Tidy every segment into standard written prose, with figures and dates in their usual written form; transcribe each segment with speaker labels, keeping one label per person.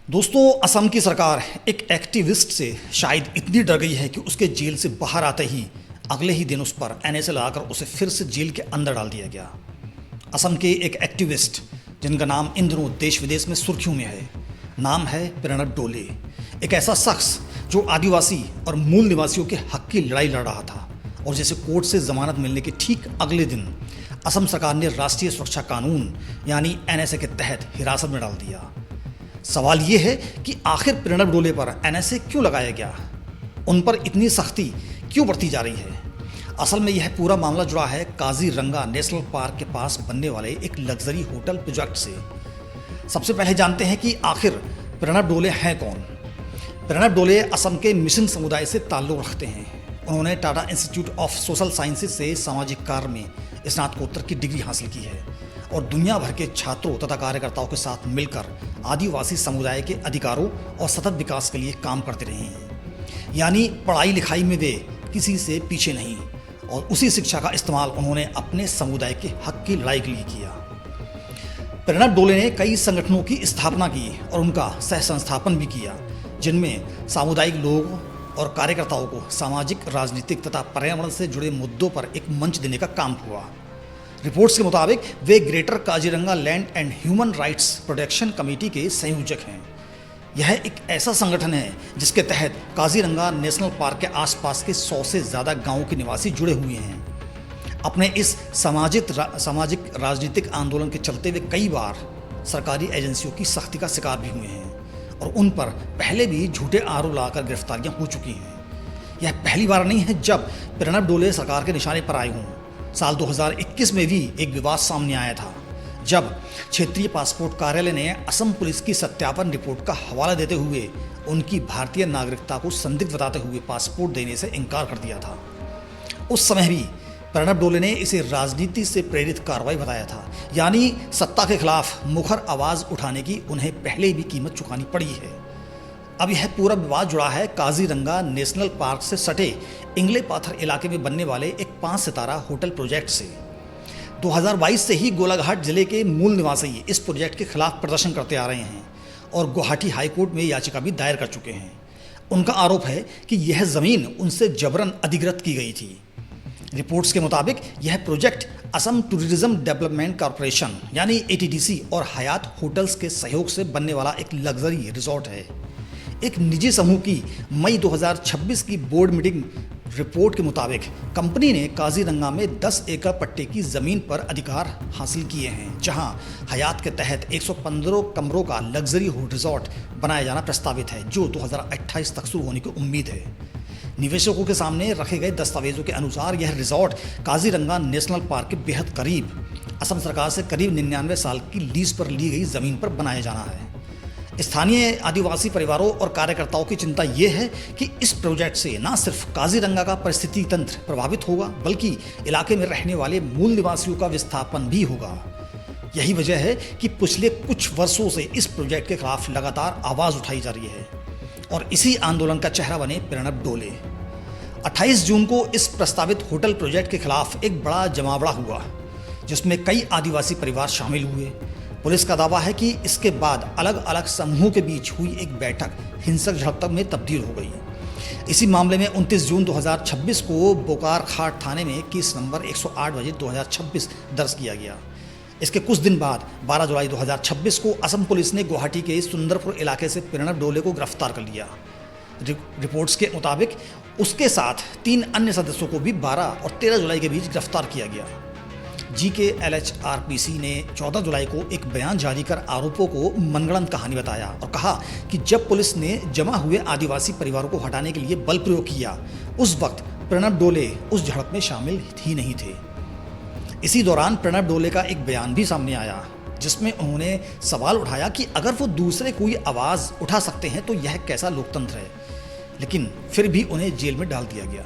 Speaker 1: दोस्तों, असम की सरकार एक एक्टिविस्ट से शायद इतनी डर गई है कि उसके जेल से बाहर आते ही अगले ही दिन उस पर एनएसए लगाकर उसे फिर से जेल के अंदर डाल दिया गया। असम के एक एक्टिविस्ट जिनका नाम इन दिनों देश विदेश में सुर्खियों में है, नाम है प्रणब डोले। एक ऐसा शख्स जो आदिवासी और मूल निवासियों के हक की लड़ाई लड़ रहा था और जैसे कोर्ट से जमानत मिलने के ठीक अगले दिन असम सरकार ने राष्ट्रीय सुरक्षा कानून यानी एनएसए के तहत हिरासत में डाल दिया। सवाल ये है कि आखिर प्रणब डोले पर एनएसए क्यों लगाया गया, उन पर इतनी सख्ती क्यों बढ़ती जा रही है। असल में यह पूरा मामला जुड़ा है काजीरंगा नेशनल पार्क के पास बनने वाले एक लग्जरी होटल प्रोजेक्ट से। सबसे पहले जानते हैं कि आखिर प्रणब डोले हैं कौन। प्रणब डोले असम के मिशन समुदाय से ताल्लुक़ रखते हैं। उन्होंने Tata institute of social sciences से सामाजिक कार्य में स्नातकोत्तर की डिग्री हासिल की है और दुनिया भर के छात्रों तथा कार्यकर्ताओं के साथ मिलकर आदिवासी समुदाय के अधिकारों और सतत विकास के लिए काम करते रहे हैं। यानी पढ़ाई लिखाई में वे किसी से पीछे नहीं और उसी शिक्षा का इस्तेमाल उन्होंने अपने समुदाय के हक की लड़ाई के लिए किया। प्रणब डोले ने कई संगठनों की स्थापना की और उनका सह संस्थापन भी किया, जिनमें सामुदायिक लोगों और कार्यकर्ताओं को सामाजिक, राजनीतिक तथा पर्यावरण से जुड़े मुद्दों पर एक मंच देने का काम हुआ। रिपोर्ट्स के मुताबिक वे greater Kaziranga land and human rights protection committee के संयोजक हैं। यह एक ऐसा संगठन है जिसके तहत काजीरंगा नेशनल पार्क के आसपास के 100 से ज़्यादा गांवों के निवासी जुड़े हुए हैं। अपने इस सामाजिक राजनीतिक आंदोलन के चलते वे कई बार सरकारी एजेंसियों की सख्ती का शिकार भी हुए हैं और उन पर पहले भी झूठे आरोप लगाकर गिरफ्तारियां हो चुकी हैं। यह पहली बार नहीं है जब प्रणब डोले सरकार के निशाने पर आए हों। साल 2021 में भी एक विवाद सामने आया था जब क्षेत्रीय पासपोर्ट कार्यालय ने असम पुलिस की सत्यापन रिपोर्ट का हवाला देते हुए उनकी भारतीय नागरिकता को संदिग्ध बताते हुए पासपोर्ट देने से इनकार कर दिया था। उस समय भी प्रणब डोले ने इसे राजनीति से प्रेरित कार्रवाई बताया था, यानी सत्ता के खिलाफ मुखर आवाज़ उठाने की उन्हें पहले भी कीमत चुकानी पड़ी है। अब यह पूरा विवाद जुड़ा है काजीरंगा नेशनल पार्क से सटे इंगले पाथर इलाके में बनने वाले एक 5 सितारा होटल प्रोजेक्ट से। 2022 से ही गोलाघाट जिले के मूल निवासी इस प्रोजेक्ट के खिलाफ प्रदर्शन करते आ रहे हैं और गुवाहाटी हाईकोर्ट में याचिका भी दायर कर चुके हैं। उनका आरोप है कि यह ज़मीन उनसे जबरन अधिग्रहित की गई थी। रिपोर्ट्स के मुताबिक यह project Assam tourism development corporation यानी ATDC और हयात होटल्स के सहयोग से बनने वाला एक लग्जरी रिजॉर्ट है। एक निजी समूह की मई 2026 की बोर्ड मीटिंग रिपोर्ट के मुताबिक कंपनी ने काजीरंगा में 10 एकड़ पट्टे की ज़मीन पर अधिकार हासिल किए हैं, जहां हयात के तहत 115 कमरों का लग्जरी रिजॉर्ट बनाया जाना प्रस्तावित है, जो 2028 तक शुरू होने की उम्मीद है। निवेशकों के सामने रखे गए दस्तावेजों के अनुसार यह रिजॉर्ट काजीरंगा नेशनल पार्क के बेहद करीब असम सरकार से करीब 99 साल की लीज पर ली गई ज़मीन पर बनाया जाना है। स्थानीय आदिवासी परिवारों और कार्यकर्ताओं की चिंता ये है कि इस प्रोजेक्ट से न सिर्फ काजीरंगा का परिस्थिति तंत्र प्रभावित होगा, बल्कि इलाके में रहने वाले मूल निवासियों का विस्थापन भी होगा। यही वजह है कि पिछले कुछ वर्षों से इस प्रोजेक्ट के खिलाफ लगातार आवाज़ उठाई जा रही है और इसी आंदोलन का चेहरा बने प्रणब डोले। 28 जून को इस प्रस्तावित होटल प्रोजेक्ट के खिलाफ एक बड़ा जमावड़ा हुआ, जिसमें कई आदिवासी परिवार शामिल हुए। पुलिस का दावा है कि इसके बाद अलग अलग समूहों के बीच हुई एक बैठक हिंसक झड़प में तब्दील हो गई। इसी मामले में 29 जून 2026 को बोकारखाट थाने में केस नंबर 108/2026 दर्ज किया गया। इसके कुछ दिन बाद 12 जुलाई 2026 को असम पुलिस ने गुवाहाटी के सुंदरपुर इलाके से प्रणब डोले को गिरफ्तार कर लिया। रिपोर्ट्स के मुताबिक उसके साथ 3 अन्य सदस्यों को भी 12 और 13 जुलाई के बीच गिरफ्तार किया गया। GKLHRPC ने 14 जुलाई को एक बयान जारी कर आरोपों को मनगढ़ंत कहानी बताया और कहा कि जब पुलिस ने जमा हुए आदिवासी परिवारों को हटाने के लिए बल प्रयोग किया, उस वक्त प्रणब डोले उस झड़प में शामिल ही नहीं थे। इसी दौरान प्रणब डोले का एक बयान भी सामने आया, जिसमें उन्होंने सवाल उठाया कि अगर वो दूसरे कोई आवाज़ उठा सकते हैं तो यह कैसा लोकतंत्र है, लेकिन फिर भी उन्हें जेल में डाल दिया गया।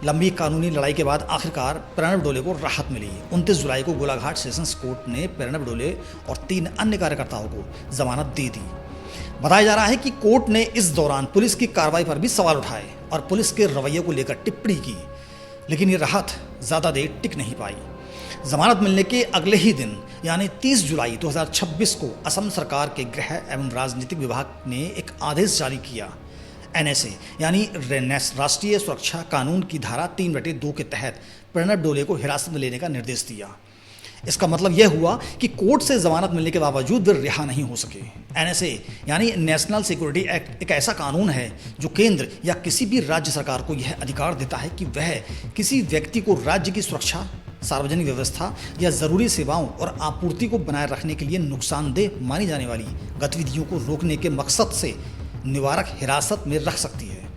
Speaker 1: लंबी कानूनी लड़ाई के बाद आखिरकार प्रणब डोले को राहत मिली। 29 जुलाई को गोलाघाट सेशंस कोर्ट ने प्रणब डोले और 3 अन्य कार्यकर्ताओं को जमानत दे दी। बताया जा रहा है कि कोर्ट ने इस दौरान पुलिस की कार्रवाई पर भी सवाल उठाए और पुलिस के रवैये को लेकर टिप्पणी की, लेकिन ये राहत ज़्यादा देर टिक नहीं पाई। जमानत मिलने के अगले ही दिन यानी 30 जुलाई 2026 को असम सरकार के गृह एवं राजनीतिक विभाग ने एक आदेश जारी किया। एनएसए यानी राष्ट्रीय सुरक्षा कानून की धारा 3/2 के तहत प्रणब डोले को हिरासत में लेने का निर्देश दिया। इसका मतलब यह हुआ कि कोर्ट से जमानत मिलने के बावजूद वे रिहा नहीं हो सके। एनएसए यानी नेशनल सिक्योरिटी एक्ट एक ऐसा कानून है जो केंद्र या किसी भी राज्य सरकार को यह अधिकार देता है कि वह किसी व्यक्ति को राज्य की सुरक्षा, सार्वजनिक व्यवस्था या ज़रूरी सेवाओं और आपूर्ति को बनाए रखने के लिए नुकसानदेह मानी जाने वाली गतिविधियों को रोकने के मकसद से निवारक हिरासत में रख सकती है।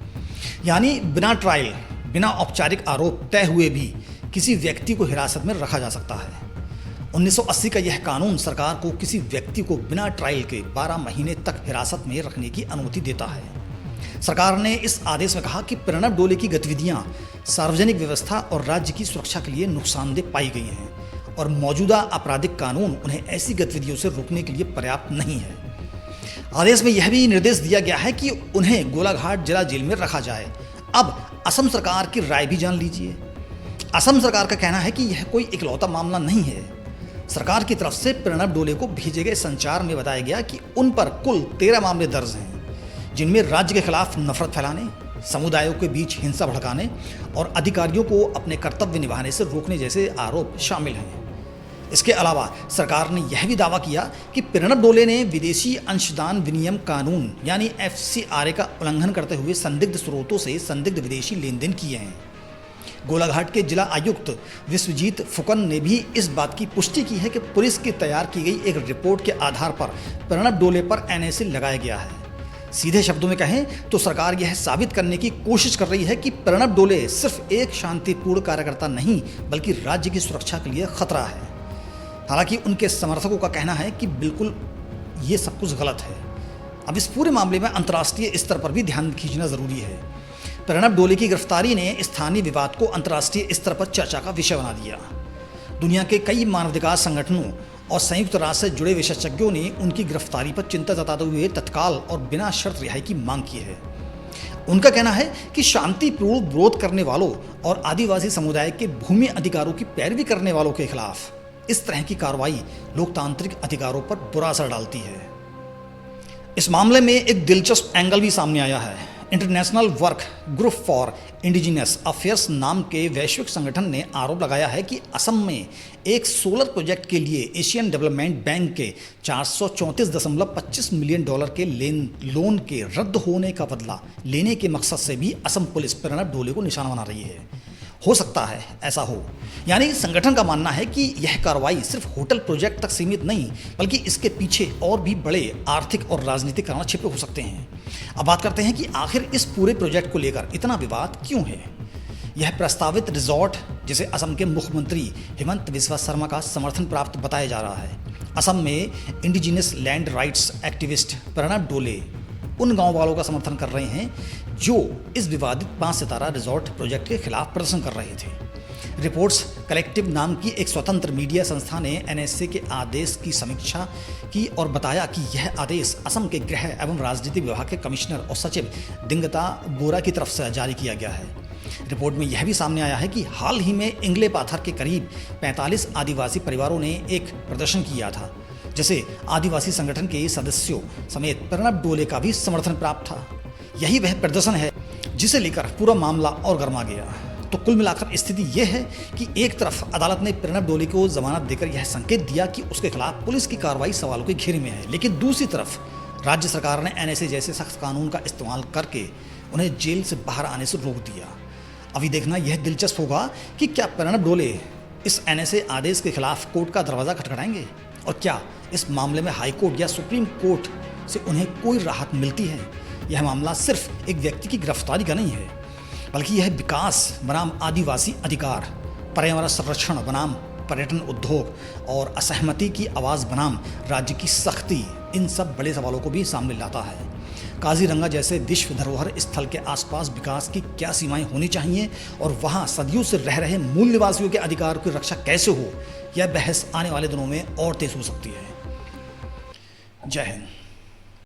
Speaker 1: यानी बिना ट्रायल, बिना औपचारिक आरोप तय हुए भी किसी व्यक्ति को हिरासत में रखा जा सकता है। 1980 का यह कानून सरकार को किसी व्यक्ति को बिना ट्रायल के 12 महीने तक हिरासत में रखने की अनुमति देता है। सरकार ने इस आदेश में कहा कि प्रणब डोले की गतिविधियां सार्वजनिक व्यवस्था और राज्य की सुरक्षा के लिए नुकसानदेह पाई गई हैं और मौजूदा आपराधिक कानून उन्हें ऐसी गतिविधियों से रोकने के लिए पर्याप्त नहीं है। आदेश में यह भी निर्देश दिया गया है कि उन्हें गोलाघाट जिला जेल में रखा जाए। अब असम सरकार की राय भी जान लीजिए। असम सरकार का कहना है कि यह कोई इकलौता मामला नहीं है। सरकार की तरफ से प्रणब डोले को भेजे गए संचार में बताया गया कि उन पर कुल 13 मामले दर्ज हैं, जिनमें राज्य के खिलाफ नफरत फैलाने, समुदायों के बीच हिंसा भड़काने और अधिकारियों को अपने कर्तव्य निभाने से रोकने जैसे आरोप शामिल हैं। इसके अलावा सरकार ने यह भी दावा किया कि प्रणब डोले ने विदेशी अंशदान विनिमय कानून यानी FCRA का उल्लंघन करते हुए संदिग्ध स्रोतों से संदिग्ध विदेशी लेन देन किए हैं। गोलाघाट के जिला आयुक्त विश्वजीत फुकन ने भी इस बात की पुष्टि की है कि पुलिस की तैयार की गई एक रिपोर्ट के आधार पर प्रणब डोले पर NSA लगाया गया है। सीधे शब्दों में कहें तो सरकार यह साबित करने की कोशिश कर रही है कि प्रणब डोले सिर्फ एक शांतिपूर्ण कार्यकर्ता नहीं बल्कि राज्य की सुरक्षा के लिए खतरा है। हालांकि उनके समर्थकों का कहना है कि बिल्कुल ये सब कुछ गलत है। अब इस पूरे मामले में अंतर्राष्ट्रीय स्तर पर भी ध्यान खींचना जरूरी है। प्रणब डोले की गिरफ्तारी ने स्थानीय विवाद को अंतर्राष्ट्रीय स्तर पर चर्चा का विषय बना दिया। दुनिया के कई मानवाधिकार संगठनों और संयुक्त राष्ट्र से जुड़े विशेषज्ञों ने उनकी गिरफ्तारी पर चिंता जताते हुए तत्काल और बिना शर्त रिहाई की मांग की है। उनका कहना है कि शांतिपूर्ण विरोध करने वालों और आदिवासी समुदाय के भूमि अधिकारों की पैरवी करने वालों के खिलाफ इस तरह की कार्रवाई लोकतांत्रिक अधिकारों पर बुरा असर डालती है। इस मामले में एक दिलचस्प एंगल भी सामने आया है। International work group for indigenous affairs नाम के वैश्विक संगठन ने आरोप लगाया है कि असम में एक सोलर प्रोजेक्ट के लिए एशियन डेवलपमेंट बैंक के $434.25 मिलियन के लोन के रद्द होने का बदला लेने के मकसद से भी असम पुलिस प्रणब डोले को निशाना बना रही है। हो सकता है ऐसा हो। यानी संगठन का मानना है कि यह कार्रवाई सिर्फ होटल प्रोजेक्ट तक सीमित नहीं बल्कि इसके पीछे और भी बड़े आर्थिक और राजनीतिक कारण छिपे हो सकते हैं। अब बात करते हैं कि आखिर इस पूरे प्रोजेक्ट को लेकर इतना विवाद क्यों है। यह प्रस्तावित रिजॉर्ट जिसे असम के मुख्यमंत्री हिमंत बिस्वा शर्मा का समर्थन प्राप्त बताया जा रहा है। असम में indigenous land rights activist Pranab डोले उन गांव वालों का समर्थन कर रहे हैं जो इस विवादित 5 सितारा रिजॉर्ट प्रोजेक्ट के खिलाफ प्रदर्शन कर रहे थे। रिपोर्ट्स कलेक्टिव नाम की एक स्वतंत्र मीडिया संस्था ने NSA के आदेश की समीक्षा की और बताया कि यह आदेश असम के गृह एवं राजनीतिक विभाग के कमिश्नर और सचिव दिंगता बोरा की तरफ से जारी किया गया है। रिपोर्ट में यह भी सामने आया है कि हाल ही में इंगले पाथर के करीब 45 आदिवासी परिवारों ने एक प्रदर्शन किया था जिसे आदिवासी संगठन के सदस्यों समेत प्रणब डोले का भी समर्थन प्राप्त था। यही वह प्रदर्शन है जिसे लेकर पूरा मामला और गर्मा गया। तो कुल मिलाकर स्थिति यह है कि एक तरफ अदालत ने प्रणब डोले को जमानत देकर यह संकेत दिया कि उसके खिलाफ पुलिस की कार्रवाई सवालों के घेरे में है, लेकिन दूसरी तरफ राज्य सरकार ने NSA जैसे सख्त कानून का इस्तेमाल करके उन्हें जेल से बाहर आने से रोक दिया। अभी देखना यह दिलचस्प होगा कि क्या प्रणब डोले इस NSA आदेश के खिलाफ कोर्ट का दरवाज़ा खटखटाएंगे और क्या इस मामले में हाई कोर्ट या सुप्रीम कोर्ट से उन्हें कोई राहत मिलती है। यह मामला सिर्फ एक व्यक्ति की गिरफ्तारी का नहीं है बल्कि यह विकास बनाम आदिवासी अधिकार, पर्यावरण संरक्षण बनाम पर्यटन उद्योग और असहमति की आवाज़ बनाम राज्य की सख्ती, इन सब बड़े सवालों को भी सामने लाता है। काजीरंगा जैसे विश्व धरोहर स्थल के आसपास विकास की क्या सीमाएं होनी चाहिए और वहां सदियों से रह रहे मूल निवासियों के अधिकार की रक्षा कैसे हो, यह बहस आने वाले दिनों में और तेज हो सकती है। जय हिंद।